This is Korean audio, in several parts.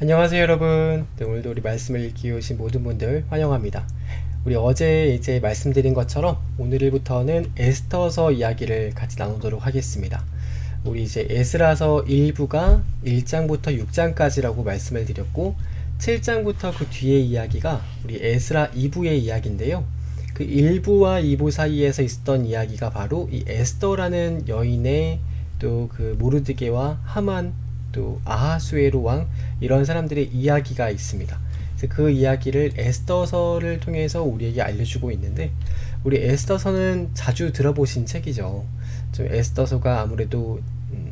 안녕하세요 여러분. 네, 오늘도 우리 말씀을 읽기 오신 모든 분들 환영합니다. 우리 어제 이제 말씀드린 것처럼 오늘부터는 에스더서 이야기를 같이 나누도록 하겠습니다. 우리 이제 에스라서 1부가 1장부터 6장까지라고 말씀을 드렸고 7장부터 그 뒤의 이야기가 우리 에스라 2부의 이야기인데요. 그 1부와 2부 사이에서 있었던 이야기가 바로 이 에스더라는 여인의 또 그 모르드게와 하만 또 아하수에로 왕 이런 사람들의 이야기가 있습니다. 그래서 그 이야기를 에스더서를 통해서 우리에게 알려주고 있는데 우리 에스더서는 자주 들어보신 책이죠. 좀 에스더서가 아무래도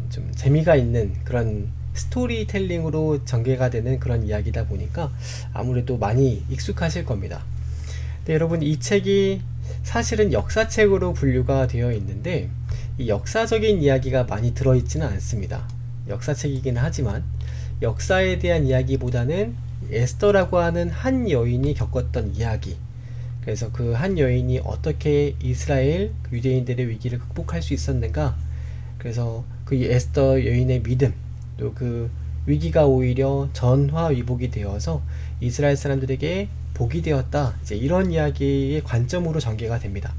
좀 재미가 있는 그런 스토리텔링으로 전개가 되는 그런 이야기다 보니까 아무래도 많이 익숙하실 겁니다. 근데 여러분 이 책이 사실은 역사책으로 분류가 되어 있는데 이 역사적인 이야기가 많이 들어있지는 않습니다. 역사책이긴 하지만 역사에 대한 이야기보다는 에스더라고 하는 한 여인이 겪었던 이야기, 그래서 그 한 여인이 어떻게 이스라엘 유대인들의 위기를 극복할 수 있었는가, 그래서 그 에스더 여인의 믿음, 또 그 위기가 오히려 전화위복이 되어서 이스라엘 사람들에게 복이 되었다, 이제 이런 이야기의 관점으로 전개가 됩니다.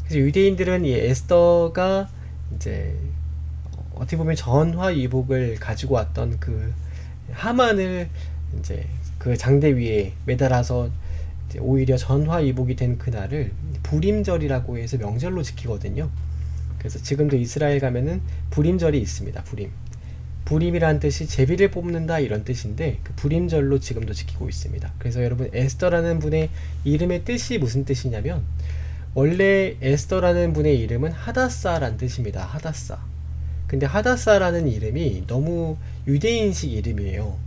그래서 유대인들은 이 에스더가 이제 어떻게 보면 전화위복을 가지고 왔던 그 하만을 이제 그 장대 위에 매달아서 이제 오히려 전화위복이 된 그날을 부림절이라고 해서 명절로 지키거든요. 그래서 지금도 이스라엘 가면은 부림절이 있습니다. 부림이라는 뜻이 제비를 뽑는다 이런 뜻인데 그 부림절로 지금도 지키고 있습니다. 그래서 여러분 에스더라는 분의 이름의 뜻이 무슨 뜻이냐면 원래 에스더라는 분의 이름은 하다사라는 뜻입니다. 하다사. 근데 하다사라는 이름이 너무 유대인식 이름이에요.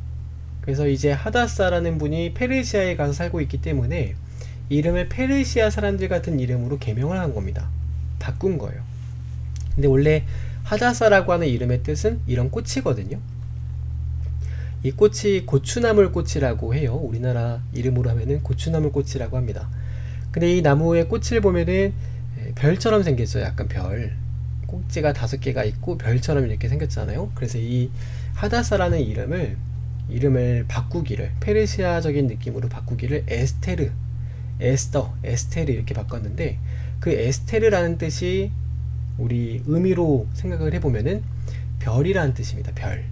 그래서 이제 하다사라는 분이 페르시아에 가서 살고 있기 때문에 이름을 페르시아 사람들 같은 이름으로 개명을 한 겁니다. 바꾼 거예요. 근데 원래 하다사라고 하는 이름의 뜻은 이런 꽃이거든요. 이 꽃이 고추나물 꽃이라고 해요. 우리나라 이름으로 하면은 고추나물 꽃이라고 합니다. 근데 이 나무의 꽃을 보면은 별처럼 생겼어요. 약간 별. 꼭지가 5개가 있고 별처럼 이렇게 생겼잖아요. 그래서 이 하다사라는 이름을 바꾸기를, 페르시아적인 느낌으로 바꾸기를 에스테르, 에스테르 이렇게 바꿨는데 그 에스테르라는 뜻이 우리 의미로 생각을 해보면은 별이라는 뜻입니다. 별.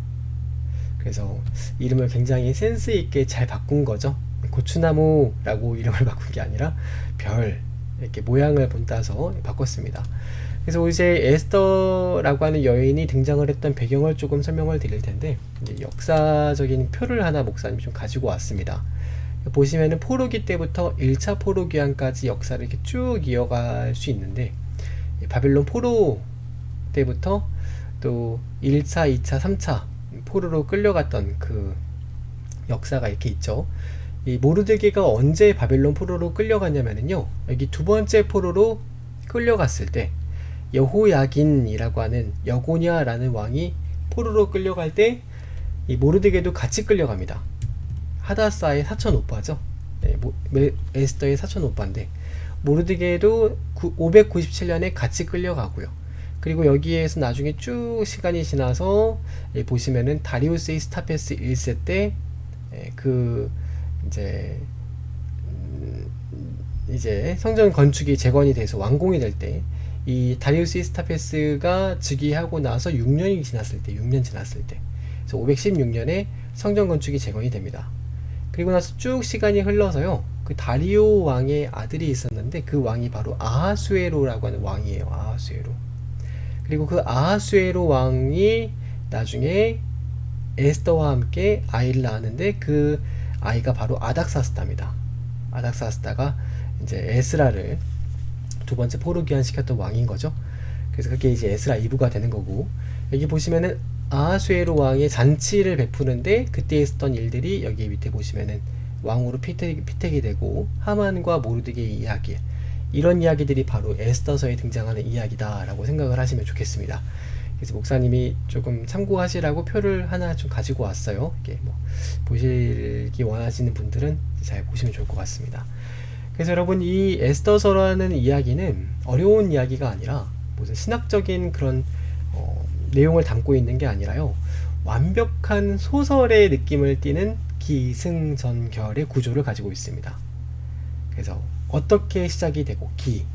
그래서 이름을 굉장히 센스 있게 잘 바꾼 거죠. 고추나무라고 이름을 바꾼 게 아니라 별, 이렇게 모양을 본따서 바꿨습니다. 그래서 이제 에스더라고 하는 여인이 등장을 했던 배경을 조금 설명을 드릴 텐데, 이제 역사적인 표를 하나 목사님이 좀 가지고 왔습니다. 보시면은 포로기 때부터 1차 포로기한까지 역사를 이렇게 쭉 이어갈 수 있는데, 바빌론 포로 때부터 또 1차, 2차, 3차 포로로 끌려갔던 그 역사가 이렇게 있죠. 이 모르드게가 언제 바빌론 포로로 끌려갔냐면요, 여기 두 번째 포로로 끌려갔을 때 여호야긴이라고 하는 여고냐라는 왕이 포로로 끌려갈 때 이 모르드게도 같이 끌려갑니다. 하다사의 사촌 오빠죠. 에스더의 사촌 오빠인데 모르드게도 597년에 같이 끌려가고요. 그리고 여기에서 나중에 쭉 시간이 지나서 보시면은 다리우스 이스타페스 1세 때 그 이제 성전 건축이 재건이 돼서 완공이 될 때 이 다리우스 이스타페스가 즉위하고 나서 6년 지났을 때 그래서 516년에 성전 건축이 재건이 됩니다. 그리고 나서 쭉 시간이 흘러서요, 그 다리오 왕의 아들이 있었는데 그 왕이 바로 아하수에로라고 하는 왕이에요. 아하수에로. 그리고 그 아하수에로 왕이 나중에 에스더와 함께 아이를 낳았는데 그 아이가 바로 아닥사스다입니다. 아닥사스다가 이제 에스라를 두 번째 포로기한 시켰던 왕인 거죠. 그래서 그게 이제 에스라 2부가 되는 거고, 여기 보시면은 아하수에로 왕의 잔치를 베푸는데 그때 있었던 일들이 여기 밑에 보시면은 왕으로 피택이 되고 하만과 모르드게의 이야기, 이런 이야기들이 바로 에스더서에 등장하는 이야기다라고 생각을 하시면 좋겠습니다. 그래서 목사님이 조금 참고하시라고 표를 하나 좀 가지고 왔어요. 이게 뭐 보시기 원하시는 분들은 잘 보시면 좋을 것 같습니다. 그래서 여러분 이 에스더서라는 이야기는 어려운 이야기가 아니라 무슨 신학적인 그런 내용을 담고 있는 게 아니라요, 완벽한 소설의 느낌을 띠는 기승전결의 구조를 가지고 있습니다. 그래서 어떻게 시작이 되고 기,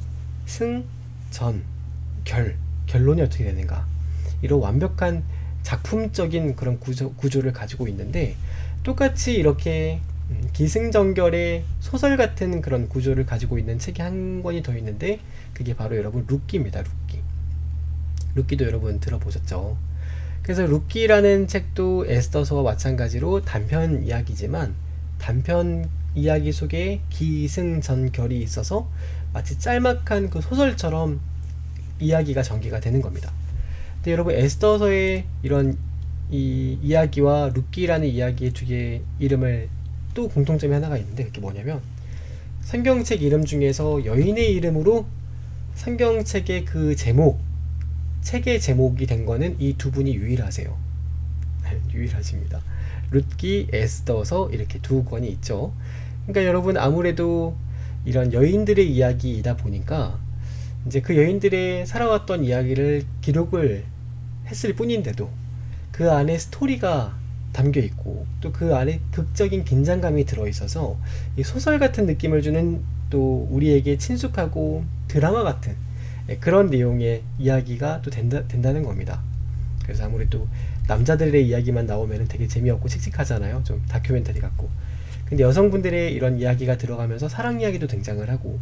승, 전, 결론이 어떻게 되는가, 이런 완벽한 작품적인 그런 구조를 가지고 있는데, 똑같이 이렇게 기승전결의 소설 같은 그런 구조를 가지고 있는 책이 한 권이 더 있는데, 그게 바로 여러분 룻기입니다. 룻기도 여러분 들어보셨죠? 그래서 룻기라는 책도 에스더서와 마찬가지로 단편 이야기지만, 단편 이야기 속에 기승전결이 있어서 마치 짤막한 그 소설처럼 이야기가 전개가 되는 겁니다. 근데 여러분 에스더서의 이런 이 이야기와 룻기라는 이야기의 두 개의 이름을 또 공통점이 하나가 있는데, 그게 뭐냐면 성경책 이름 중에서 여인의 이름으로 성경책의 그 제목, 책의 제목이 된 거는 이 두 분이 유일하세요. 유일하십니다. 룻기, 에스더서 이렇게 두 권이 있죠. 그러니까 여러분 아무래도 이런 여인들의 이야기이다 보니까 이제 그 여인들의 살아왔던 이야기를 기록을 했을 뿐인데도 그 안에 스토리가 담겨 있고 또 그 안에 극적인 긴장감이 들어 있어서 이 소설 같은 느낌을 주는, 또 우리에게 친숙하고 드라마 같은 그런 내용의 이야기가 또 된다는 겁니다. 그래서 아무래도 남자들의 이야기만 나오면 되게 재미없고 칙칙하잖아요. 좀 다큐멘터리 같고. 근데 여성분들의 이런 이야기가 들어가면서 사랑 이야기도 등장을 하고,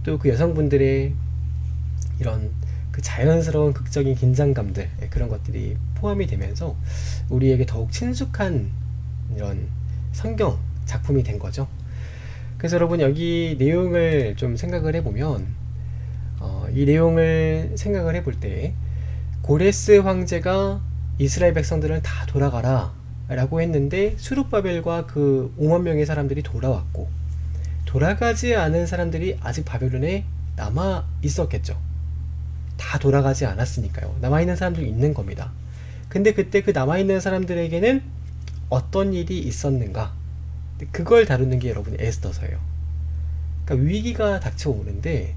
또 그 여성분들의 이런 그 자연스러운 극적인 긴장감들, 그런 것들이 포함이 되면서 우리에게 더욱 친숙한 이런 성경 작품이 된 거죠. 그래서 여러분 여기 내용을 좀 생각을 해보면, 이 내용을 생각을 해볼 때 고레스 황제가 이스라엘 백성들을 다 돌아가라 라고 했는데, 수룹바벨과 그 5만 명의 사람들이 돌아왔고, 돌아가지 않은 사람들이 아직 바벨론에 남아 있었겠죠. 다 돌아가지 않았으니까요. 남아있는 사람들이 있는 겁니다. 근데 그때 그 남아있는 사람들에게는 어떤 일이 있었는가, 그걸 다루는 게 여러분 에스더서예요. 그러니까 위기가 닥쳐오는데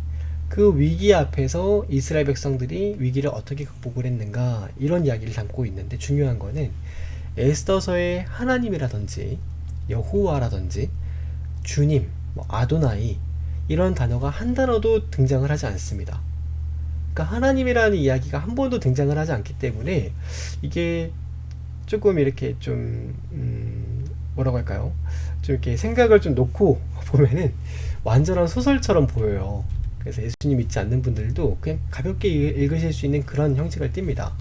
그 위기 앞에서 이스라엘 백성들이 위기를 어떻게 극복을 했는가, 이런 이야기를 담고 있는데, 중요한 거는 에스더서의 하나님이라든지 여호와라든지 주님, 아도나이, 이런 단어가 한 단어도 등장을 하지 않습니다. 그러니까 하나님이라는 이야기가 한 번도 등장을 하지 않기 때문에 이게 조금 이렇게 좀 뭐라고 할까요? 좀 이렇게 생각을 좀 놓고 보면은 완전한 소설처럼 보여요. 그래서 예수님 믿지 않는 분들도 그냥 가볍게 읽으실 수 있는 그런 형식을 띱니다.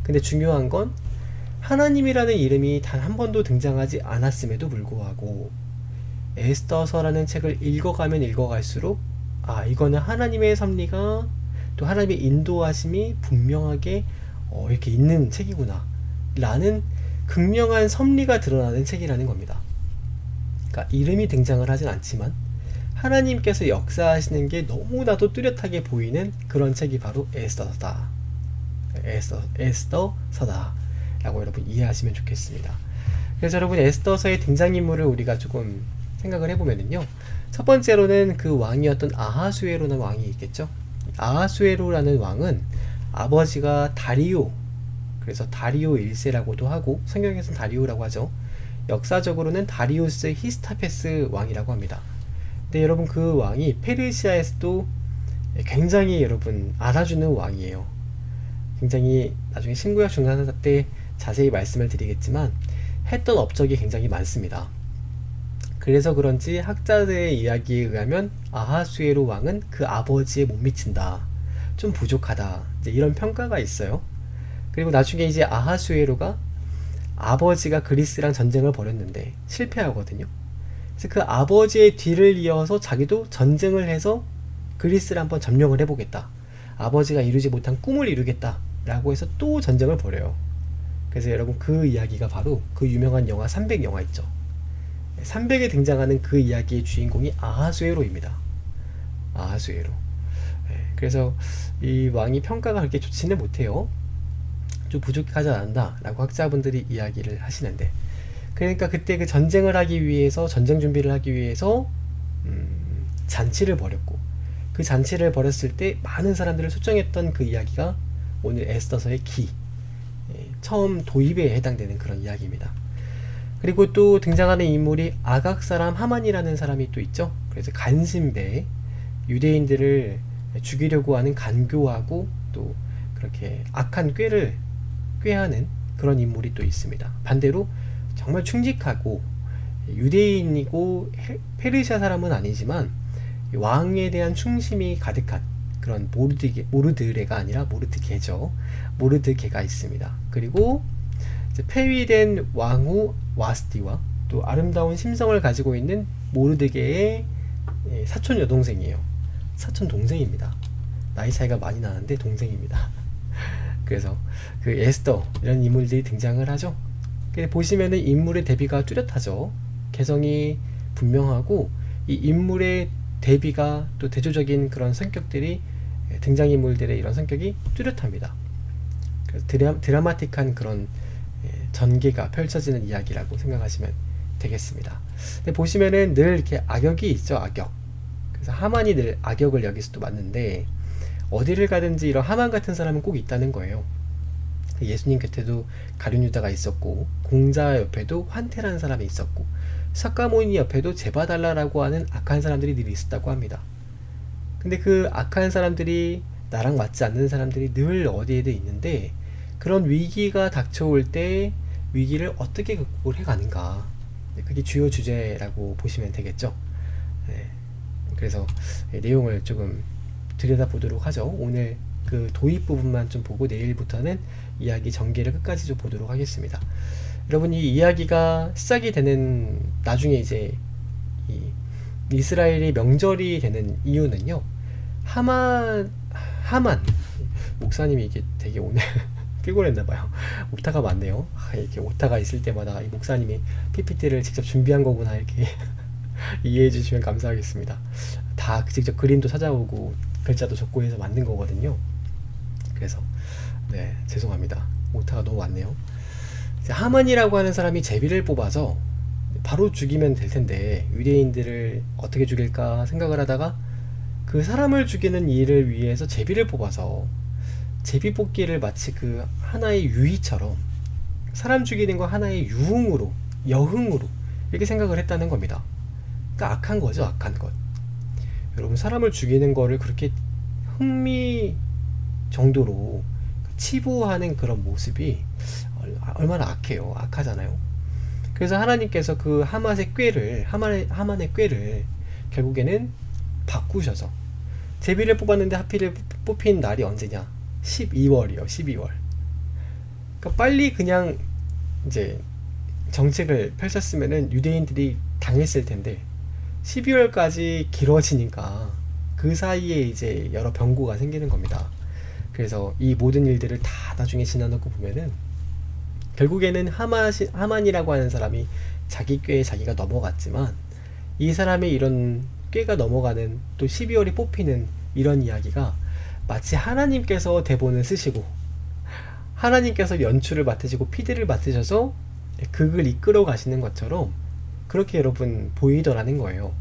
근데 중요한 건 하나님이라는 이름이 단 한 번도 등장하지 않았음에도 불구하고 에스더서라는 책을 읽어가면 읽어갈수록, 이거는 하나님의 섭리가, 또 하나님의 인도하심이 분명하게 이렇게 있는 책이구나 라는 극명한 섭리가 드러나는 책이라는 겁니다. 그러니까 이름이 등장을 하진 않지만 하나님께서 역사하시는 게 너무나도 뚜렷하게 보이는 그런 책이 바로 에스더서다. 에스더서다 라고 여러분 이해하시면 좋겠습니다. 그래서 여러분 에스더서의 등장인물을 우리가 조금 생각을 해보면요, 첫 번째로는 그 왕이었던 아하수에로라는 왕이 있겠죠. 아하수에로라는 왕은 아버지가 다리오, 그래서 다리오 1세라고도 하고 성경에서는 다리오라고 하죠. 역사적으로는 다리우스 히스타페스 왕이라고 합니다. 근데 여러분 그 왕이 페르시아에서도 굉장히 여러분 알아주는 왕이에요. 굉장히 나중에 신구약 중간사 때 자세히 말씀을 드리겠지만 했던 업적이 굉장히 많습니다. 그래서 그런지 학자들의 이야기에 의하면 아하수에로 왕은 그 아버지에 못 미친다, 좀 부족하다, 이제 이런 평가가 있어요. 그리고 나중에 이제 아하수에로가 아버지가 그리스랑 전쟁을 벌였는데 실패하거든요. 그래서 그 아버지의 뒤를 이어서 자기도 전쟁을 해서 그리스를 한번 점령을 해보겠다, 아버지가 이루지 못한 꿈을 이루겠다 라고 해서 또 전쟁을 벌여요. 그래서 여러분 그 이야기가 바로 그 유명한 영화 300 영화 있죠. 300에 등장하는 그 이야기의 주인공이 아하수에로입니다. 아하수에로. 그래서 이 왕이 평가가 그렇게 좋지는 못해요. 좀 부족하지 않나 라고 학자분들이 이야기를 하시는데, 그러니까 그때 그 전쟁을 하기 위해서, 전쟁 준비를 하기 위해서 잔치를 벌였고, 그 잔치를 벌였을 때 많은 사람들을 초청했던 그 이야기가 오늘 에스더서의 처음 도입에 해당되는 그런 이야기입니다. 그리고 또 등장하는 인물이 아각 사람 하만이라는 사람이 또 있죠. 그래서 간신배, 유대인들을 죽이려고 하는 간교하고 또 그렇게 악한 꾀를 꾀하는 그런 인물이 또 있습니다. 반대로 정말 충직하고 유대인이고 페르시아 사람은 아니지만 왕에 대한 충심이 가득한 그런 모르드게가 아니라 모르드게죠. 모르드게가 있습니다. 그리고 폐위된 왕후 와스티와 또 아름다운 심성을 가지고 있는 모르드게의 사촌 여동생이에요. 사촌 동생입니다. 나이 차이가 많이 나는데 동생입니다. 그래서 그 에스더 이런 인물들이 등장을 하죠. 보시면은 인물의 대비가 뚜렷하죠. 개성이 분명하고 이 인물의 대비가 또 대조적인 그런 성격들이 등장인물들의 이런 성격이 뚜렷합니다. 그래서 드라마틱한 그런 전개가 펼쳐지는 이야기라고 생각하시면 되겠습니다. 근데 보시면은 늘 이렇게 악역이 있죠. 악역. 그래서 하만이 늘 악역을 여길 수도 맞는데 어디를 가든지 이런 하만 같은 사람은 꼭 있다는 거예요. 예수님 곁에도 가룟 유다가 있었고 공자 옆에도 환태라는 사람이 있었고 사카모니 옆에도 제바달라라고 하는 악한 사람들이 늘 있었다고 합니다. 근데 그 악한 사람들이 나랑 맞지 않는 사람들이 늘 어디에도 있는데 그런 위기가 닥쳐올 때 위기를 어떻게 극복을 해가는가, 그게 주요 주제라고 보시면 되겠죠. 그래서 내용을 조금 들여다보도록 하죠. 오늘 그 도입 부분만 좀 보고 내일부터는 이야기 전개를 끝까지 좀 보도록 하겠습니다. 여러분, 이 이야기가 시작이 되는 나중에 이제 이 이스라엘이 명절이 되는 이유는요, 하만 목사님이 이게 되게 오늘 피곤했나봐요. 오타가 많네요. 이렇게 오타가 있을 때마다 이 목사님이 PPT를 직접 준비한 거구나 이렇게 이해해 주시면 감사하겠습니다. 다 직접 그림도 찾아오고 글자도 적고 해서 만든 거거든요. 그래서 네, 죄송합니다. 오타가 너무 많네요. 하만이라고 하는 사람이 제비를 뽑아서 바로 죽이면 될 텐데 유대인들을 어떻게 죽일까 생각을 하다가 그 사람을 죽이는 일을 위해서 제비를 뽑아서 제비 뽑기를 마치 그 하나의 유의처럼 사람 죽이는 거 하나의 유흥으로, 여흥으로 이렇게 생각을 했다는 겁니다. 그러니까 악한 거죠, 악한 것. 여러분, 사람을 죽이는 거를 그렇게 흥미 정도로 치부하는 그런 모습이 얼마나 악해요. 악하잖아요. 그래서 하나님께서 그 하만의 꾀를 결국에는 바꾸셔서 제비를 뽑았는데 하필 뽑힌 날이 언제냐? 12월이요. 12월. 그러니까 빨리 그냥 이제 정책을 펼쳤으면은 유대인들이 당했을 텐데 12월까지 길어지니까 그 사이에 이제 여러 변고가 생기는 겁니다. 그래서 이 모든 일들을 다 나중에 지나놓고 보면은 결국에는 하만이라고 하는 사람이 자기 꾀에 자기가 넘어갔지만 이 사람의 이런 꾀가 넘어가는 또 12월이 뽑히는 이런 이야기가 마치 하나님께서 대본을 쓰시고 하나님께서 연출을 맡으시고 PD를 맡으셔서 극을 이끌어 가시는 것처럼 그렇게 여러분 보이더라는 거예요.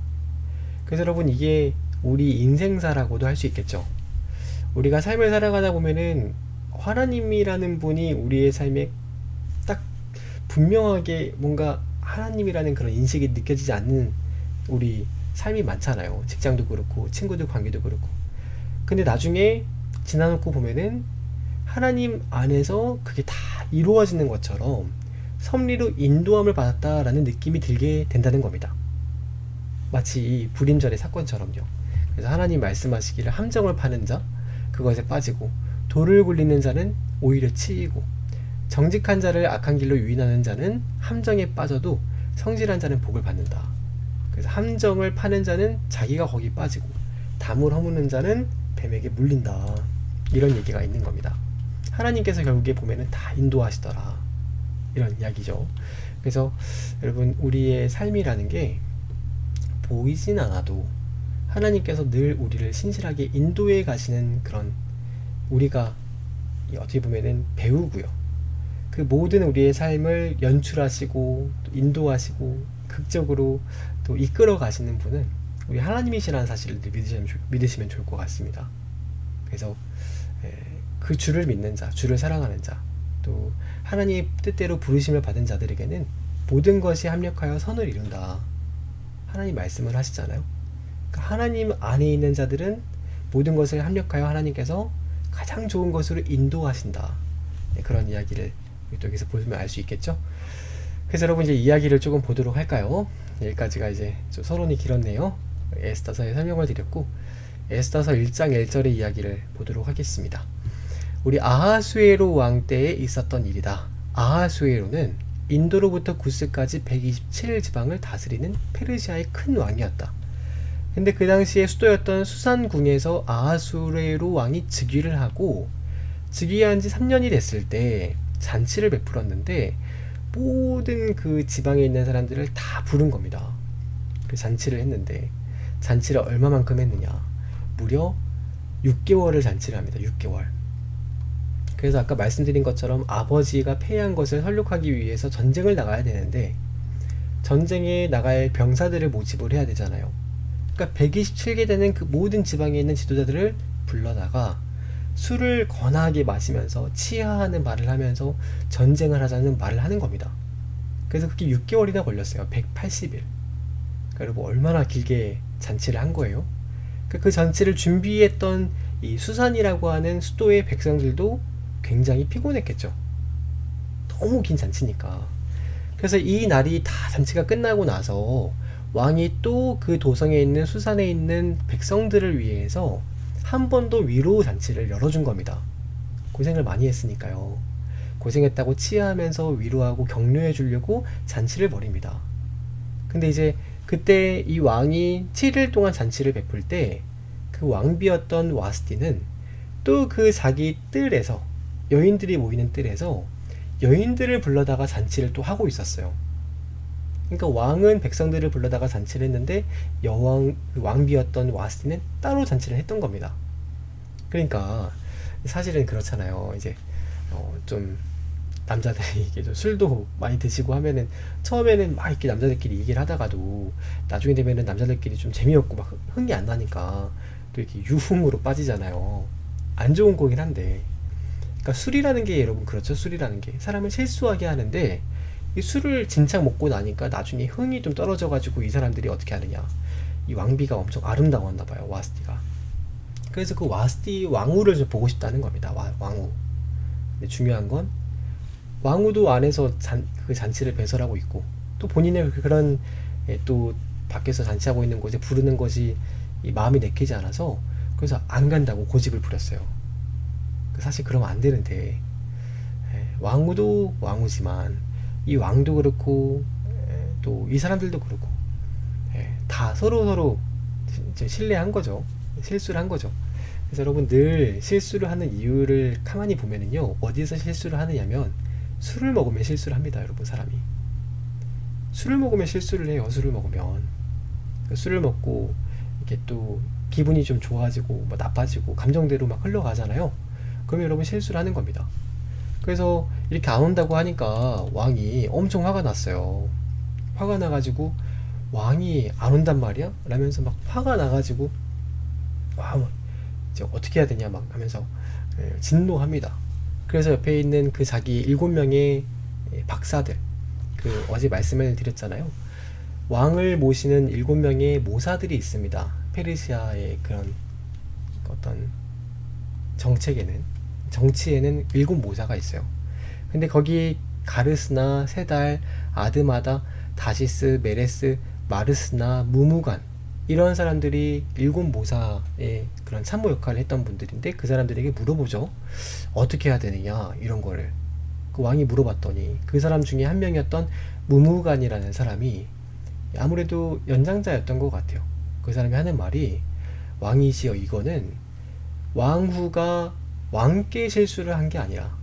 그래서 여러분, 이게 우리 인생사라고도 할 수 있겠죠. 우리가 삶을 살아가다 보면은 하나님이라는 분이 우리의 삶에 딱 분명하게 뭔가 하나님이라는 그런 인식이 느껴지지 않는 우리 삶이 많잖아요. 직장도 그렇고 친구들 관계도 그렇고. 근데 나중에 지나놓고 보면은 하나님 안에서 그게 다 이루어지는 것처럼 섭리로 인도함을 받았다라는 느낌이 들게 된다는 겁니다. 마치 이 불임절의 사건처럼요. 그래서 하나님 말씀하시기를 함정을 파는 자 그것에 빠지고 돌을 굴리는 자는 오히려 치이고 정직한 자를 악한 길로 유인하는 자는 함정에 빠져도 성실한 자는 복을 받는다. 그래서 함정을 파는 자는 자기가 거기 빠지고 담을 허무는 자는 뱀에게 물린다. 이런 얘기가 있는 겁니다. 하나님께서 결국에 보면은 다 인도하시더라. 이런 이야기죠. 그래서 여러분, 우리의 삶이라는 게 보이진 않아도 하나님께서 늘 우리를 신실하게 인도해 가시는 그런, 우리가 어떻게 보면은 배우고요. 그 모든 우리의 삶을 연출하시고 또 인도하시고 극적으로 또 이끌어 가시는 분은 우리 하나님이시라는 사실을 믿으시면 좋을 것 같습니다. 그래서 그 주를 믿는 자, 주를 사랑하는 자, 또 하나님의 뜻대로 부르심을 받은 자들에게는 모든 것이 합력하여 선을 이룬다. 하나님 말씀을 하시잖아요. 그러니까 하나님 안에 있는 자들은 모든 것을 합력하여 하나님께서 가장 좋은 것으로 인도하신다. 네, 그런 이야기를 여기서 보면 알 수 있겠죠. 그래서 여러분 이제 이야기를 조금 보도록 할까요? 여기까지가 이제 좀 서론이 길었네요. 에스더서의 설명을 드렸고, 에스더서 1장 1절의 이야기를 보도록 하겠습니다. 우리 아하수에로 왕 때에 있었던 일이다. 아하수에로는 인도로부터 구스까지 127지방을 다스리는 페르시아의 큰 왕이었다. 근데 그 당시에 수도였던 수산궁에서 아하수에로 왕이 즉위를 하고, 즉위한 지 3년이 됐을 때 잔치를 베풀었는데 모든 그 지방에 있는 사람들을 다 부른 겁니다. 그 잔치를 했는데 잔치를 얼마만큼 했느냐, 무려 6개월을 잔치를 합니다. 6개월. 그래서 아까 말씀드린 것처럼 아버지가 패한 것을 설욕하기 위해서 전쟁을 나가야 되는데 전쟁에 나갈 병사들을 모집을 해야 되잖아요. 그러니까 127개 되는 그 모든 지방에 있는 지도자들을 불러다가 술을 거나하게 마시면서 치하하는 말을 하면서 전쟁을 하자는 말을 하는 겁니다. 그래서 그게 6개월이나 걸렸어요. 180일. 그러니까 여러분 얼마나 길게 잔치를 한 거예요. 그 잔치를 준비했던 이 수산이라고 하는 수도의 백성들도 굉장히 피곤했겠죠. 너무 긴 잔치니까. 그래서 이 날이 다 잔치가 끝나고 나서 왕이 또 그 도성에 있는 수산에 있는 백성들을 위해서 한 번 더 위로 잔치를 열어준 겁니다. 고생을 많이 했으니까요. 고생했다고 치하하면서 위로하고 격려해 주려고 잔치를 벌입니다. 근데 이제 그때 이 왕이 7일 동안 잔치를 베풀 때 그 왕비였던 와스티는 또 그 자기 뜰에서, 여인들이 모이는 뜰에서 여인들을 불러다가 잔치를 또 하고 있었어요. 그러니까 왕은 백성들을 불러다가 잔치를 했는데 왕비였던 와스티는 따로 잔치를 했던 겁니다. 그러니까 사실은 그렇잖아요. 이제 좀 남자들이 이게 좀 술도 많이 드시고 하면은 처음에는 막 이렇게 남자들끼리 얘기를 하다가도 나중에 되면은 남자들끼리 좀 재미없고 막 흥이 안 나니까 또 이렇게 유흥으로 빠지잖아요. 안 좋은 거긴 한데, 그러니까 술이라는 게 여러분 그렇죠. 술이라는 게 사람을 실수하게 하는데 이 술을 진작 먹고 나니까 나중에 흥이 좀 떨어져가지고 이 사람들이 어떻게 하느냐, 이 왕비가 엄청 아름다웠나 봐요. 와스티가. 그래서 그 와스티 왕후를 좀 보고 싶다는 겁니다. 왕후. 근데 중요한 건 왕후도 안에서 그 잔치를 배설하고 있고 또 본인의 그런 또 밖에서 잔치하고 있는 곳에 부르는 것이 이 마음이 내키지 않아서 그래서 안 간다고 고집을 부렸어요. 사실 그러면 안 되는데 왕후도 왕후지만 이 왕도 그렇고 또 이 사람들도 그렇고 다 서로 신뢰한 거죠. 실수를 한 거죠. 그래서 여러분 늘 실수를 하는 이유를 가만히 보면은요, 어디서 실수를 하느냐면 술을 먹으면 실수를 합니다. 여러분, 사람이 술을 먹으면 실수를 해요. 술을 먹으면 술을 먹고 이렇게 또 기분이 좀 좋아지고 뭐 나빠지고 감정대로 막 흘러가잖아요. 그러면 여러분 실수를 하는 겁니다. 그래서 이렇게 안 온다고 하니까 왕이 엄청 화가 났어요. 화가 나가지고 왕이 안 온단 말이야? 라면서 막 화가 나가지고 와, 이제 어떻게 해야 되냐 막 하면서 진노합니다. 그래서 옆에 있는 그 자기 7명의 박사들, 그 어제 말씀을 드렸잖아요. 왕을 모시는 7명의 모사들이 있습니다. 페르시아의 그런 어떤 정치에는 7 모사가 있어요. 근데 거기 가르스나, 세달, 아드마다, 다시스, 메레스, 마르스나, 무무간, 이런 사람들이 7 모사의 그런 참모 역할을 했던 분들인데 그 사람들에게 물어보죠. 어떻게 해야 되느냐 이런 거를. 그 왕이 물어봤더니 그 사람 중에 한 명이었던 무무간이라는 사람이 아무래도 연장자였던 것 같아요. 그 사람이 하는 말이, 왕이시여, 이거는 왕후가 왕께 실수를 한 게 아니라,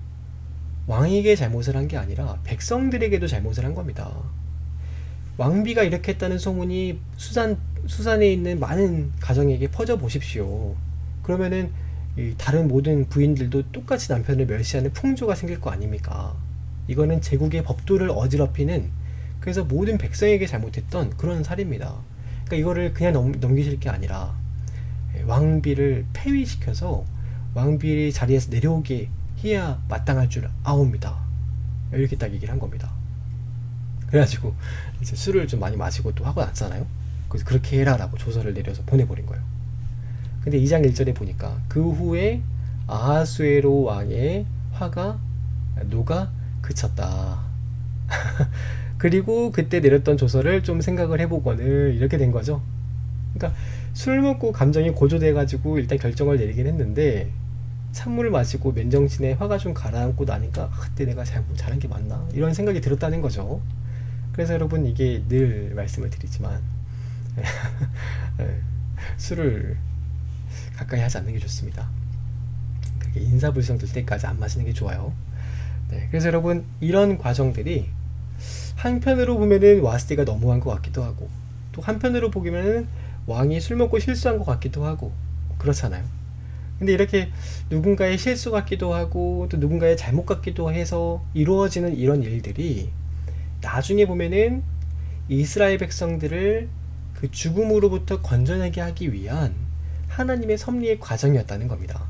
왕에게 잘못을 한 게 아니라 백성들에게도 잘못을 한 겁니다. 왕비가 이렇게 했다는 소문이 수산에 있는 많은 가정에게 퍼져 보십시오. 그러면은 이 다른 모든 부인들도 똑같이 남편을 멸시하는 풍조가 생길 거 아닙니까? 이거는 제국의 법도를 어지럽히는, 그래서 모든 백성에게 잘못했던 그런 살입니다. 그러니까 이거를 그냥 넘기실 게 아니라 왕비를 폐위시켜서 왕비 자리에서 내려오게 해야 마땅할 줄 아옵니다. 이렇게 딱 얘기를 한 겁니다. 그래가지고 이제 술을 좀 많이 마시고 또 화가 났잖아요. 그래서 그렇게 해라라고 조서를 내려서 보내버린 거예요. 근데 2장 1절에 보니까 그 후에 아하수에로 왕의 화가 녹아 그쳤다. 그리고 그때 내렸던 조서를 좀 생각을 해보거늘 이렇게 된 거죠. 그러니까 술 먹고 감정이 고조돼가지고 일단 결정을 내리긴 했는데 찬물을 마시고 맨정신에 화가 좀 가라앉고 나니까 그때 내가 잘한 게 맞나 이런 생각이 들었다는 거죠. 그래서 여러분 이게 늘 말씀을 드리지만 술을 가까이 하지 않는 게 좋습니다. 그렇게 인사불성 들 때까지 안 마시는 게 좋아요. 네, 그래서 여러분 이런 과정들이 한편으로 보면은 와스티가 너무한 것 같기도 하고 또 한편으로 보기에는 왕이 술 먹고 실수한 것 같기도 하고 그렇잖아요. 근데 이렇게 누군가의 실수 같기도 하고 또 누군가의 잘못 같기도 해서 이루어지는 이런 일들이 나중에 보면은 이스라엘 백성들을 그 죽음으로부터 건져내게 하기 위한 하나님의 섭리의 과정이었다는 겁니다.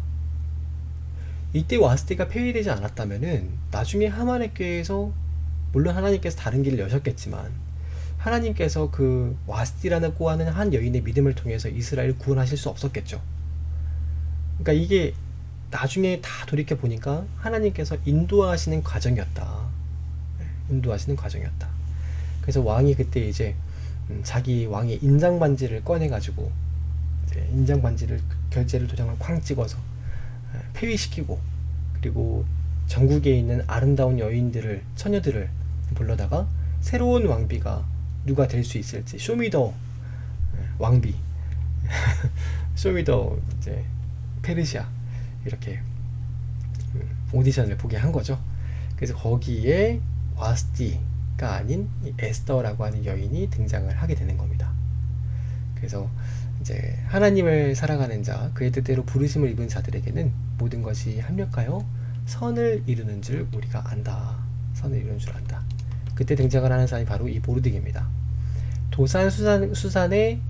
이때 와스티가 폐위되지 않았다면은 나중에 하만의 꾀에서 물론 하나님께서 다른 길을 여셨겠지만 하나님께서 그 와스티라고 하는 한 여인의 믿음을 통해서 이스라엘을 구원하실 수 없었겠죠. 그러니까 이게 나중에 다 돌이켜 보니까 하나님께서 인도하시는 과정이었다. 인도하시는 과정이었다. 그래서 왕이 그때 이제 자기 왕의 인장 반지를 꺼내 가지고 인장 반지를 결제를 도장을 쾅 찍어서 폐위시키고 그리고 전국에 있는 아름다운 여인들을 처녀들을 불러다가 새로운 왕비가 누가 될 수 있을지 쇼미더 왕비 쇼미더 이제 페르시아 이렇게 오디션을 보게 한 거죠. 그래서 거기에 와스티가 아닌 에스더라고 하는 여인이 등장을 하게 되는 겁니다. 그래서 이제 하나님을 사랑하는 자, 그의 뜻대로 부르심을 입은 자들에게는 모든 것이 합력하여 선을 이루는 줄 우리가 안다. 선을 이루는 줄 안다. 그때 등장을 하는 사람이 바로 이 모르드게입니다. 도성 수산에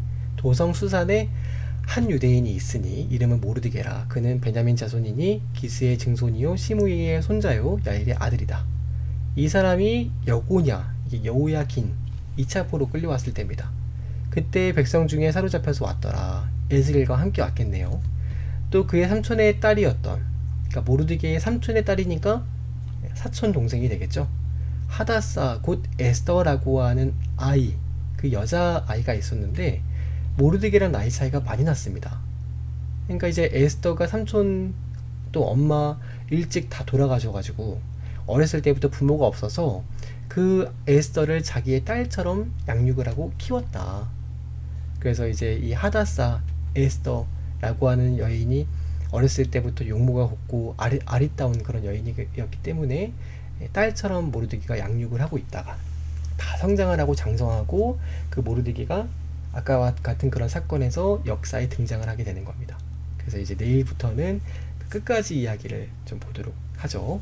한 유대인이 있으니 이름은 모르드게라. 그는 베냐민 자손이니 기스의 증손이요 시므이의 손자요 야일의 아들이다. 이 사람이 여고냐, 이게 여호야긴 2차 포로 끌려왔을 때입니다. 그때 백성 중에 사로잡혀서 왔더라. 에스겔과 함께 왔겠네요. 또 그의 삼촌의 딸이었던, 그러니까 모르드게의 삼촌의 딸이니까 사촌 동생이 되겠죠. 하다사 곧 에스더라고 하는 아이, 그 여자 아이가 있었는데 모르드게랑 나이 차이가 많이 났습니다. 그러니까 이제 에스더가 삼촌 또 엄마 일찍 다 돌아가셔가지고 어렸을 때부터 부모가 없어서 그 에스더를 자기의 딸처럼 양육을 하고 키웠다. 그래서 이제 이 하다사 에스더라고 하는 여인이 어렸을 때부터 용모가 곱고 아리따운 그런 여인이었기 때문에 딸처럼 모르드게가 양육을 하고 있다가 다 성장을 하고 장성하고 그 모르드게가 아까와 같은 그런 사건에서 역사에 등장을 하게 되는 겁니다. 그래서 이제 내일부터는 끝까지 이야기를 좀 보도록 하죠.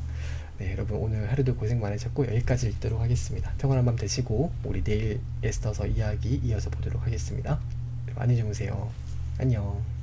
네, 여러분 오늘 하루도 고생 많으셨고 여기까지 읽도록 하겠습니다. 평안한 밤 되시고 우리 내일 에스더서 이야기 이어서 보도록 하겠습니다. 많이 주무세요. 안녕.